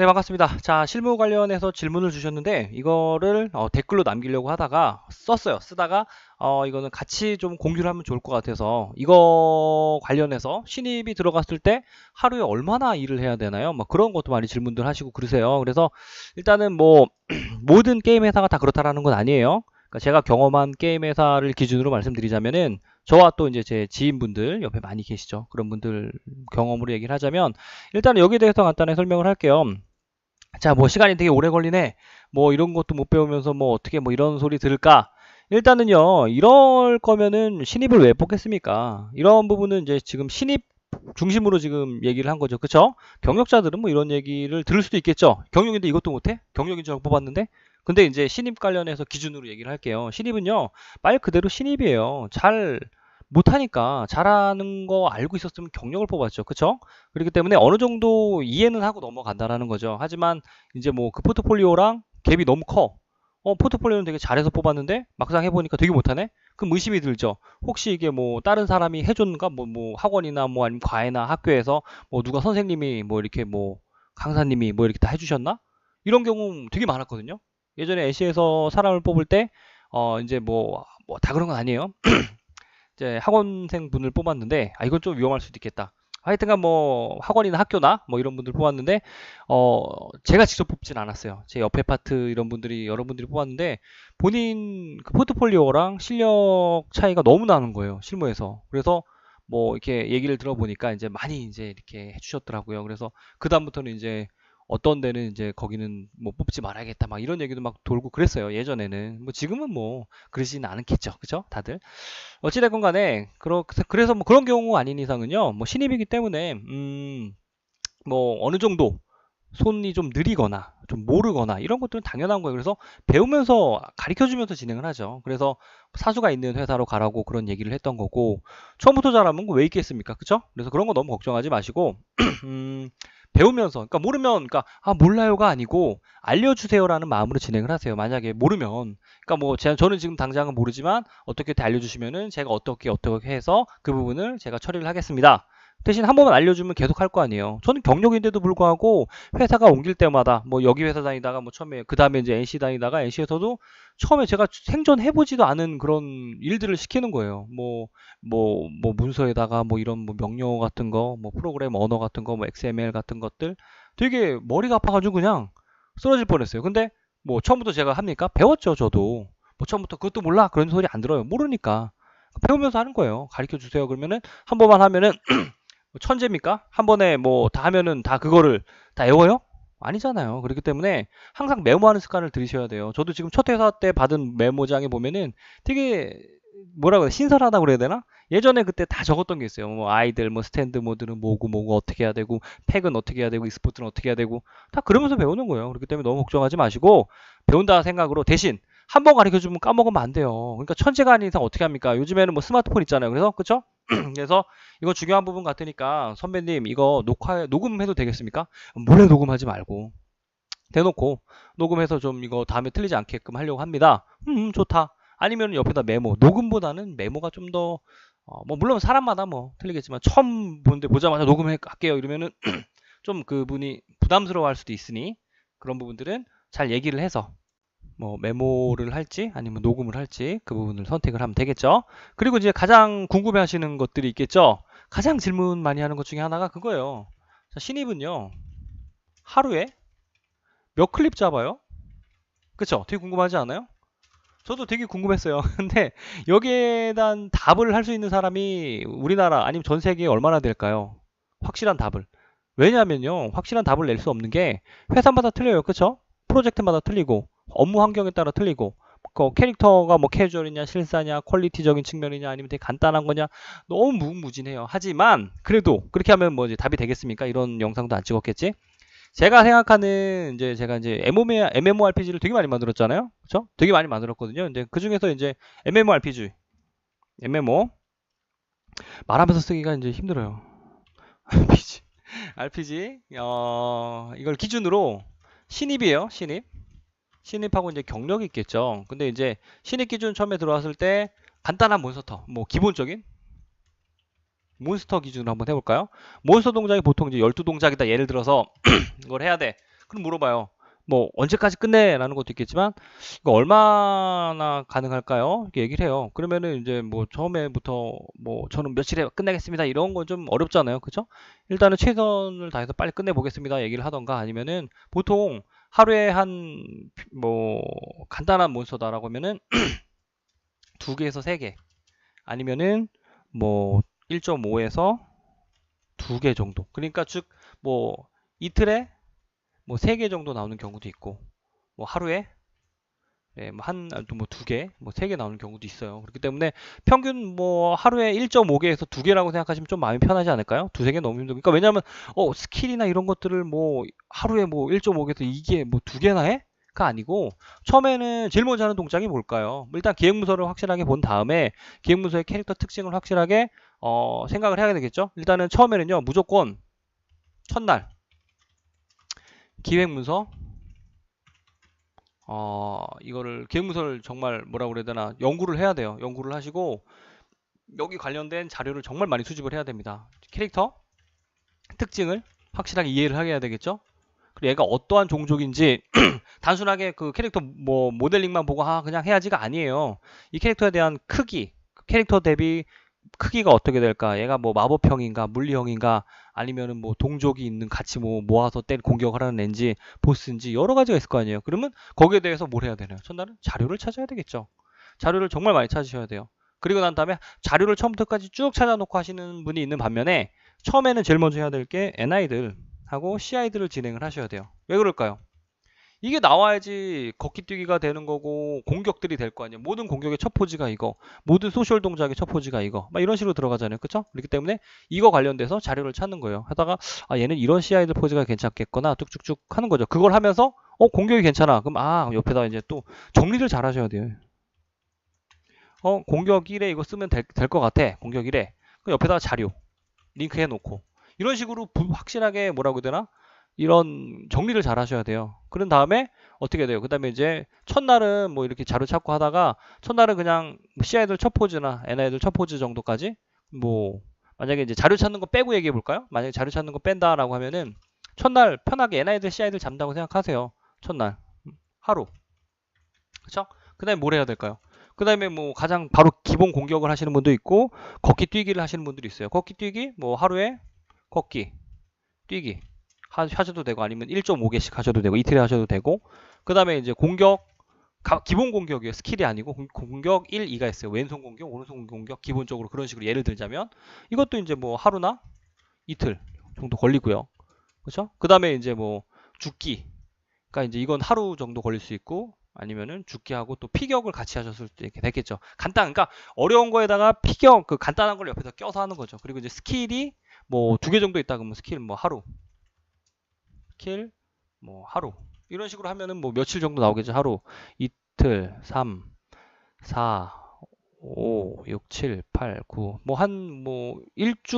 네, 반갑습니다. 자, 실무 관련해서 질문을 주셨는데, 이거를 댓글로 남기려고 하다가 썼어요. 쓰다가, 이거는 같이 좀 공유를 하면 좋을 것 같아서, 이거 관련해서 신입이 들어갔을 때 하루에 얼마나 일을 해야 되나요? 뭐 그런 것도 많이 질문들 하시고 그러세요. 그래서 일단은 뭐, 모든 게임 회사가 다 그렇다라는 건 아니에요. 그러니까 제가 경험한 게임 회사를 기준으로 말씀드리자면은, 저와 또 이제 제 지인분들 옆에 많이 계시죠. 그런 분들 경험으로 얘기를 하자면, 일단 여기에 대해서 간단히 설명을 할게요. 자, 뭐 시간이 되게 오래 걸리네. 뭐 이런 것도 못 배우면서 뭐 어떻게 뭐 이런 소리 들을까? 일단은요, 이럴 거면은 신입을 왜 뽑겠습니까? 이런 부분은 이제 지금 신입 중심으로 지금 얘기를 한 거죠. 그쵸? 경력자들은 뭐 이런 얘기를 들을 수도 있겠죠. 경력인데 이것도 못해? 경력인 줄 알고 뽑았는데? 근데 이제 신입 관련해서 기준으로 얘기를 할게요. 신입은요, 말 그대로 신입이에요. 잘 못하니까 잘하는 거 알고 있었으면 경력을 뽑았죠. 그쵸? 그렇기 때문에 어느 정도 이해는 하고 넘어간다라는 거죠. 하지만 이제 뭐 그 포트폴리오랑 갭이 너무 커. 포트폴리오는 되게 잘해서 뽑았는데 막상 해보니까 되게 못하네? 그럼 의심이 들죠. 혹시 이게 뭐 다른 사람이 해줬는가? 뭐 학원이나 뭐 아니면 과외나 학교에서 뭐 누가 선생님이 뭐 이렇게 뭐 강사님이 뭐 이렇게 다 해주셨나? 이런 경우 되게 많았거든요. 예전에 애시에서 사람을 뽑을 때, 이제 뭐 다 그런 건 아니에요. 이제 학원생 분을 뽑았는데, 아, 이건 좀 위험할 수도 있겠다. 하여튼간 뭐 학원이나 학교나 뭐 이런 분들 뽑았는데, 제가 직접 뽑진 않았어요. 제 옆에 파트 이런 분들이 여러분들이 뽑았는데, 본인 그 포트폴리오랑 실력 차이가 너무 나는 거예요, 실무에서. 그래서 뭐 이렇게 얘기를 들어보니까 이제 많이 이제 이렇게 해주셨더라고요. 그래서 그 다음부터는 이제 어떤 데는 이제 거기는 뭐 뽑지 말아야겠다 막 이런 얘기도 막 돌고 그랬어요, 예전에는. 뭐 지금은 뭐 그러지는 않겠죠, 그죠, 다들. 어찌됐건 간에, 그래서 뭐 그런 경우 아닌 이상은요, 뭐 신입이기 때문에, 뭐 어느 정도 손이 좀 느리거나, 좀 모르거나, 이런 것들은 당연한 거예요. 그래서 배우면서, 가르쳐 주면서 진행을 하죠. 그래서 사수가 있는 회사로 가라고 그런 얘기를 했던 거고, 처음부터 잘하면 왜 있겠습니까? 그쵸? 그래서 그런 거 너무 걱정하지 마시고, 음, 배우면서, 그러니까 모르면, 그러니까, 아, 몰라요가 아니고, 알려주세요라는 마음으로 진행을 하세요. 만약에 모르면, 그러니까 뭐, 저는 지금 당장은 모르지만, 어떻게 알려주시면은, 제가 어떻게 해서 그 부분을 제가 처리를 하겠습니다. 대신 한 번만 알려주면 계속 할 거 아니에요. 저는 경력인데도 불구하고 회사가 옮길 때마다 뭐 여기 회사 다니다가 뭐 처음에 그 다음에 이제 NC 다니다가 NC에서도 처음에 제가 생전해보지도 않은 그런 일들을 시키는 거예요. 뭐 문서에다가 뭐 이런 뭐 명령어 같은 거, 뭐 프로그램 언어 같은 거, 뭐 XML 같은 것들 되게 머리가 아파가지고 그냥 쓰러질 뻔했어요. 근데 뭐 처음부터 제가 합니까? 배웠죠, 저도. 뭐 처음부터 그것도 몰라 그런 소리 안 들어요. 모르니까 배우면서 하는 거예요. 가르쳐 주세요. 그러면은 한 번만 하면은 뭐 천재입니까? 한 번에 뭐 다 하면은 다 그거를 다 외워요? 아니잖아요. 그렇기 때문에 항상 메모하는 습관을 들이셔야 돼요. 저도 지금 첫 회사 때 받은 메모장에 보면은 되게 뭐라고 해야 돼? 신선하다고 그래야 되나? 예전에 그때 다 적었던 게 있어요. 뭐 아이들 뭐 스탠드 모드는 뭐고 어떻게 해야 되고 팩은 어떻게 해야 되고 익스포트는 어떻게 해야 되고 다 그러면서 배우는 거예요. 그렇기 때문에 너무 걱정하지 마시고 배운다 생각으로 대신 한 번 가르쳐 주면 까먹으면 안 돼요. 그러니까 천재가 아닌 이상 어떻게 합니까? 요즘에는 뭐 스마트폰 있잖아요. 그래서 그쵸? 그래서 이거 중요한 부분 같으니까 선배님 이거 녹음해도 되겠습니까? 몰래 녹음하지 말고 대놓고 녹음해서 좀 이거 다음에 틀리지 않게끔 하려고 합니다. 좋다. 아니면 옆에다 메모. 녹음보다는 메모가 좀 더, 뭐 물론 사람마다 뭐 틀리겠지만 처음 보는데 보자마자 녹음할게요 이러면은 좀 그분이 부담스러워할 수도 있으니 그런 부분들은 잘 얘기를 해서 뭐 메모를 할지 아니면 녹음을 할지 그 부분을 선택을 하면 되겠죠. 그리고 이제 가장 궁금해 하시는 것들이 있겠죠. 가장 질문 많이 하는 것 중에 하나가 그거예요. 자, 신입은요, 하루에 몇 클립 잡아요? 그쵸? 되게 궁금하지 않아요? 저도 되게 궁금했어요. 근데 여기에 대한 답을 할 수 있는 사람이 우리나라 아니면 전 세계에 얼마나 될까요? 확실한 답을. 왜냐면요, 확실한 답을 낼 수 없는 게 회사마다 틀려요. 그쵸? 프로젝트마다 틀리고, 업무 환경에 따라 틀리고, 그 캐릭터가 뭐 캐주얼이냐, 실사냐, 퀄리티적인 측면이냐, 아니면 되게 간단한 거냐, 너무 무궁무진해요. 하지만, 그래도, 그렇게 하면 뭐 이제 답이 되겠습니까? 이런 영상도 안 찍었겠지? 제가 생각하는 제가 이제 MMORPG를 되게 많이 만들었잖아요. 그렇죠? 되게 많이 만들었거든요. 이제 그 중에서 이제 MMORPG, MMO 말하면서 쓰기가 이제 힘들어요. RPG, 이걸 기준으로 신입이에요. 신입하고 이제 경력이 있겠죠. 근데 이제 신입 기준 처음에 들어왔을 때 간단한 몬스터, 뭐 기본적인 몬스터 기준으로 한번 해볼까요? 몬스터 동작이 보통 이제 12동작이다. 예를 들어서 이걸 해야 돼. 그럼 물어봐요. 뭐 언제까지 끝내? 라는 것도 있겠지만 이거 얼마나 가능할까요? 이렇게 얘기를 해요. 그러면은 이제 뭐 처음에부터 뭐 저는 며칠에 끝내겠습니다. 이런 건 좀 어렵잖아요. 그죠? 일단은 최선을 다해서 빨리 끝내보겠습니다. 얘기를 하던가 아니면은 보통 하루에 한 뭐 간단한 몬스터다라고 하면은 두 개에서 세 개 아니면은 뭐 1.5에서 두 개 정도. 그러니까 즉 뭐 이틀에 뭐 세 개 정도 나오는 경우도 있고 뭐 하루에 예, 뭐 두 개, 뭐 세 개 나오는 경우도 있어요. 그렇기 때문에 평균 뭐 하루에 1.5개에서 두 개라고 생각하시면 좀 마음이 편하지 않을까요? 두세 개 너무 힘들고. 그러니까 왜냐면 스킬이나 이런 것들을 뭐 하루에 뭐 1.5개에서 이게 뭐 두 개나 해? 가 아니고 처음에는 제일 먼저 하는 동작이 뭘까요? 일단 기획 문서를 확실하게 본 다음에 기획 문서의 캐릭터 특징을 확실하게 생각을 해야 되겠죠? 일단은 처음에는요. 무조건 첫날 기획 문서 이거를 계획문서를 정말 뭐라고 그래야 되나 연구를 해야 돼요. 연구를 하시고 여기 관련된 자료를 정말 많이 수집을 해야 됩니다. 캐릭터 특징을 확실하게 이해를 하게 해야 되겠죠. 그리고 얘가 어떠한 종족인지 단순하게 그 캐릭터 뭐 모델링만 보고 그냥 해야지가 아니에요. 이 캐릭터에 대한 크기, 캐릭터 대비 크기가 어떻게 될까? 얘가 뭐 마법형인가, 물리형인가, 아니면은 뭐 동족이 있는 같이 뭐 모아서 공격을 하는 앤지, 보스인지 여러 가지가 있을 거 아니에요. 그러면 거기에 대해서 뭘 해야 되나요? 첫날은 자료를 찾아야 되겠죠. 자료를 정말 많이 찾으셔야 돼요. 그리고 난 다음에 자료를 처음부터까지 쭉 찾아놓고 하시는 분이 있는 반면에 처음에는 제일 먼저 해야 될 게 NI들하고 CI들을 진행을 하셔야 돼요. 왜 그럴까요? 이게 나와야지 걷기 뛰기가 되는 거고 공격들이 될 거 아니에요. 모든 공격의 첫 포즈가 이거, 모든 소셜 동작의 첫 포즈가 이거, 막 이런 식으로 들어가잖아요. 그쵸? 그렇기 때문에 이거 관련돼서 자료를 찾는 거예요. 하다가 얘는 이런 CI들 포즈가 괜찮겠거나 뚝쭉쭉 하는 거죠. 그걸 하면서 공격이 괜찮아. 그럼 옆에다 이제 또 정리를 잘 하셔야 돼요. 공격 1에 이거 쓰면 될 것 같아. 공격 1에. 그럼 옆에다가 자료 링크 해놓고 이런 식으로 확실하게 뭐라고 해야 되나? 이런 정리를 잘 하셔야 돼요. 그런 다음에 어떻게 돼요? 그 다음에 이제 첫날은 뭐 이렇게 자료 찾고 하다가 첫날은 그냥 CI들 첫 포즈나 NI들 첫 포즈 정도까지 뭐 만약에 이제 자료 찾는 거 빼고 얘기해 볼까요? 만약에 자료 찾는 거 뺀다라고 하면은 첫날 편하게 NI들 CI들 잡는다고 생각하세요. 첫날 하루 그쵸? 그 다음에 뭘 해야 될까요? 그 다음에 뭐 가장 바로 기본 공격을 하시는 분도 있고 걷기 뛰기를 하시는 분들이 있어요. 걷기 뛰기 뭐 하루에 걷기 뛰기 하셔도 되고 아니면 1.5개씩 하셔도 되고 이틀에 하셔도 되고 그 다음에 이제 공격 기본 공격이에요. 스킬이 아니고 공격 1, 2가 있어요. 왼손 공격, 오른손 공격 기본적으로 그런 식으로 예를 들자면 이것도 이제 뭐 하루나 이틀 정도 걸리고요. 그렇죠? 그 다음에 이제 뭐 죽기 그러니까 이제 이건 하루 정도 걸릴 수 있고 아니면은 죽기하고 또 피격을 같이 하셨을 때 이렇게 됐겠죠. 그러니까 어려운 거에다가 피격 그 간단한 걸 옆에서 껴서 하는 거죠. 그리고 이제 스킬이 뭐 두 개 정도 있다 그러면 스킬 뭐 하루 스킬 뭐 하루 이런 식으로 하면은 뭐 며칠 정도 나오겠죠. 하루 이틀 3 4 5 6 7 8 9 뭐 한 뭐 1주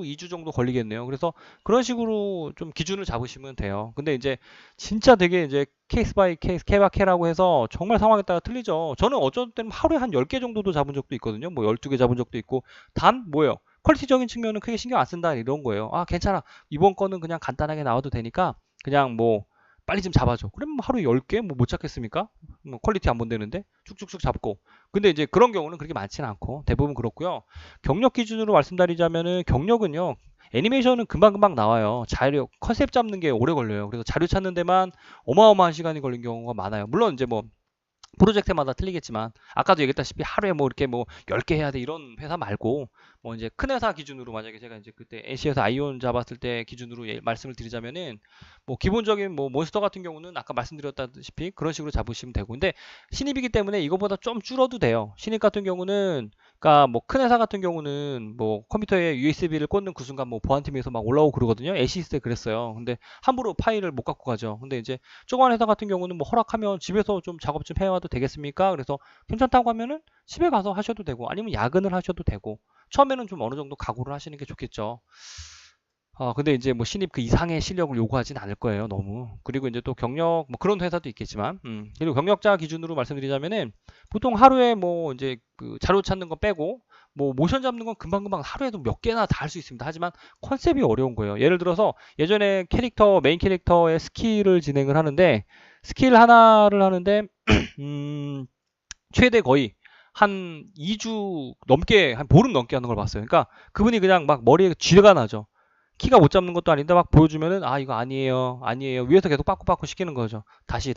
2주 정도 걸리겠네요. 그래서 그런 식으로 좀 기준을 잡으시면 돼요. 근데 이제 진짜 되게 이제 케이스 바이 케이스 케바케라고 해서 정말 상황에 따라 틀리죠. 저는 어쩔 때는 하루에 한 10개 정도도 잡은 적도 있거든요. 뭐 12개 잡은 적도 있고 단 뭐예요? 퀄리티적인 측면은 크게 신경 안 쓴다 이런 거예요. 괜찮아. 이번 거는 그냥 간단하게 나와도 되니까 그냥 뭐 빨리 좀 잡아줘. 그러면 뭐 하루에 10개 뭐 못 잡겠습니까? 뭐 퀄리티 안 본다는데 쭉쭉쭉 잡고. 근데 이제 그런 경우는 그렇게 많지는 않고 대부분 그렇고요. 경력 기준으로 말씀드리자면은 경력은요. 애니메이션은 금방금방 나와요. 자료 컨셉 잡는 게 오래 걸려요. 그래서 자료 찾는 데만 어마어마한 시간이 걸린 경우가 많아요. 물론 이제 뭐 프로젝트마다 틀리겠지만 아까도 얘기했다시피 하루에 뭐 이렇게 뭐 10개 해야 돼 이런 회사 말고 뭐 이제 큰 회사 기준으로 만약에 제가 이제 그때 NC에서 아이온 잡았을 때 기준으로 말씀을 드리자면은 뭐 기본적인 뭐 몬스터 같은 경우는 아까 말씀드렸다시피 그런 식으로 잡으시면 되고 근데 신입이기 때문에 이거보다 좀 줄어도 돼요. 신입 같은 경우는 그러니까 뭐 큰 회사 같은 경우는 뭐 컴퓨터에 USB를 꽂는 그 순간 뭐 보안팀에서 막 올라오고 그러거든요. 애시스 때 그랬어요. 근데 함부로 파일을 못 갖고 가죠. 근데 이제 조그만 회사 같은 경우는 뭐 허락하면 집에서 좀 작업 좀 해와도 되겠습니까? 그래서 괜찮다고 하면은 집에 가서 하셔도 되고 아니면 야근을 하셔도 되고 처음에는 좀 어느 정도 각오를 하시는 게 좋겠죠. 근데 이제 뭐 신입 그 이상의 실력을 요구하진 않을 거예요, 너무. 그리고 이제 또 경력, 뭐 그런 회사도 있겠지만, 그리고 경력자 기준으로 말씀드리자면은 보통 하루에 뭐 이제 그 자료 찾는 거 빼고 뭐 모션 잡는 건 금방금방 하루에도 몇 개나 다 할 수 있습니다. 하지만 컨셉이 어려운 거예요. 예를 들어서 예전에 메인 캐릭터의 스킬을 진행을 하는데 스킬 하나를 하는데 최대 거의 한 2주 넘게 한 보름 넘게 하는 걸 봤어요. 그러니까 그분이 그냥 막 머리에 쥐가 나죠. 키가 못 잡는 것도 아닌데 막 보여주면은 아 이거 아니에요 아니에요 위에서 계속 빠꾸빠꾸 시키는 거죠. 다시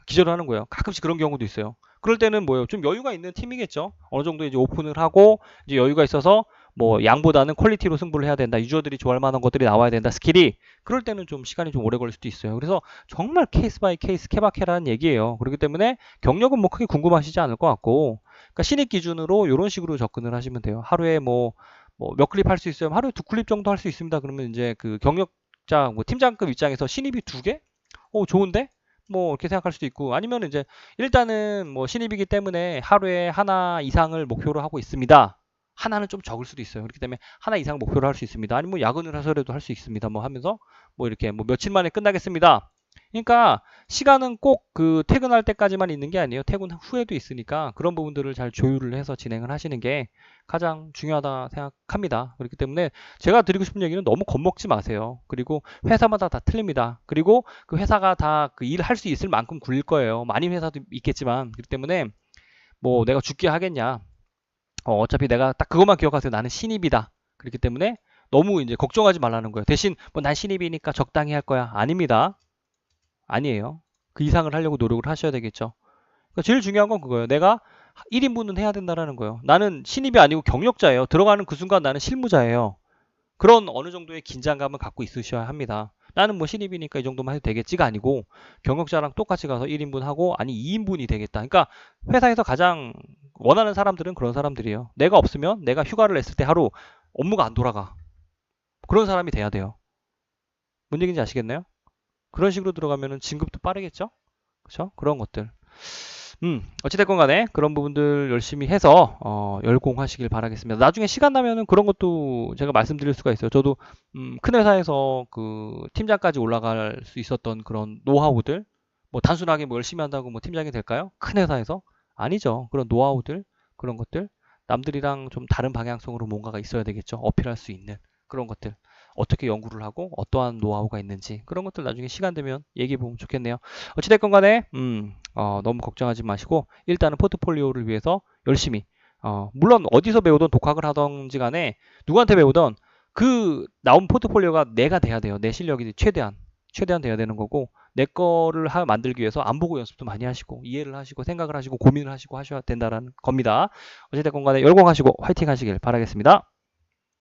기절을 하는 거예요. 가끔씩 그런 경우도 있어요. 그럴 때는 뭐예요? 좀 여유가 있는 팀이겠죠. 어느 정도 이제 오픈을 하고 이제 여유가 있어서 뭐 양보다는 퀄리티로 승부를 해야 된다. 유저들이 좋아할 만한 것들이 나와야 된다. 스킬이 그럴 때는 좀 시간이 좀 오래 걸릴 수도 있어요. 그래서 정말 케이스 바이 케이스 케바케라는 얘기예요. 그렇기 때문에 경력은 뭐 크게 궁금하시지 않을 것 같고, 그러니까 신입 기준으로 이런 식으로 접근을 하시면 돼요. 하루에 뭐 몇 클립 할 수 있어요? 하루에 2클립 정도 할 수 있습니다. 그러면 이제 그 경력자, 뭐 팀장급 입장에서 신입이 2개? 좋은데? 뭐 이렇게 생각할 수도 있고, 아니면 이제 일단은 뭐 신입이기 때문에 하루에 하나 이상을 목표로 하고 있습니다. 하나는 좀 적을 수도 있어요. 그렇기 때문에 하나 이상 목표로 할 수 있습니다. 아니면 뭐 야근을 해서라도 할 수 있습니다. 뭐 하면서 뭐 이렇게 뭐 며칠 만에 끝나겠습니다. 그러니까 시간은 꼭 그 퇴근할 때까지만 있는 게 아니에요. 퇴근 후에도 있으니까 그런 부분들을 잘 조율을 해서 진행을 하시는 게 가장 중요하다 생각합니다. 그렇기 때문에 제가 드리고 싶은 얘기는 너무 겁먹지 마세요. 그리고 회사마다 다 틀립니다. 그리고 그 회사가 다 그 일을 할 수 있을 만큼 굴릴 거예요. 많은 회사도 있겠지만, 그렇기 때문에 뭐 내가 죽게 하겠냐. 어차피 내가 딱 그것만 기억하세요. 나는 신입이다. 그렇기 때문에 너무 이제 걱정하지 말라는 거예요. 대신 뭐 난 신입이니까 적당히 할 거야. 아닙니다. 아니에요. 그 이상을 하려고 노력을 하셔야 되겠죠. 그러니까 제일 중요한 건 그거예요. 내가 1인분은 해야 된다는 거예요. 나는 신입이 아니고 경력자예요. 들어가는 그 순간 나는 실무자예요. 그런 어느 정도의 긴장감을 갖고 있으셔야 합니다. 나는 뭐 신입이니까 이 정도만 해도 되겠지가 아니고 경력자랑 똑같이 가서 1인분 하고 아니 2인분이 되겠다. 그러니까 회사에서 가장 원하는 사람들은 그런 사람들이에요. 내가 없으면 내가 휴가를 냈을 때 하루 업무가 안 돌아가. 그런 사람이 돼야 돼요. 뭔 얘기인지 아시겠나요? 그런 식으로 들어가면은 진급도 빠르겠죠? 그렇죠? 그런 것들. 어찌됐건 간에 그런 부분들 열심히 해서 열공하시길 바라겠습니다. 나중에 시간 나면은 그런 것도 제가 말씀드릴 수가 있어요. 저도 큰 회사에서 그 팀장까지 올라갈 수 있었던 그런 노하우들, 뭐 단순하게 뭐 열심히 한다고 뭐 팀장이 될까요? 큰 회사에서? 아니죠. 그런 노하우들, 그런 것들, 남들이랑 좀 다른 방향성으로 뭔가가 있어야 되겠죠. 어필할 수 있는 그런 것들. 어떻게 연구를 하고 어떠한 노하우가 있는지 그런 것들 나중에 시간 되면 얘기해 보면 좋겠네요. 어찌됐건 간에 너무 걱정하지 마시고 일단은 포트폴리오를 위해서 열심히 물론 어디서 배우던 독학을 하던지 간에 누구한테 배우던 그 나온 포트폴리오가 내가 돼야 돼요. 내 실력이 최대한 돼야 되는 거고 내 거를 만들기 위해서 안 보고 연습도 많이 하시고 이해를 하시고 생각을 하시고 고민을 하시고 하셔야 된다는 겁니다. 어찌됐건 간에 열공하시고 화이팅 하시길 바라겠습니다.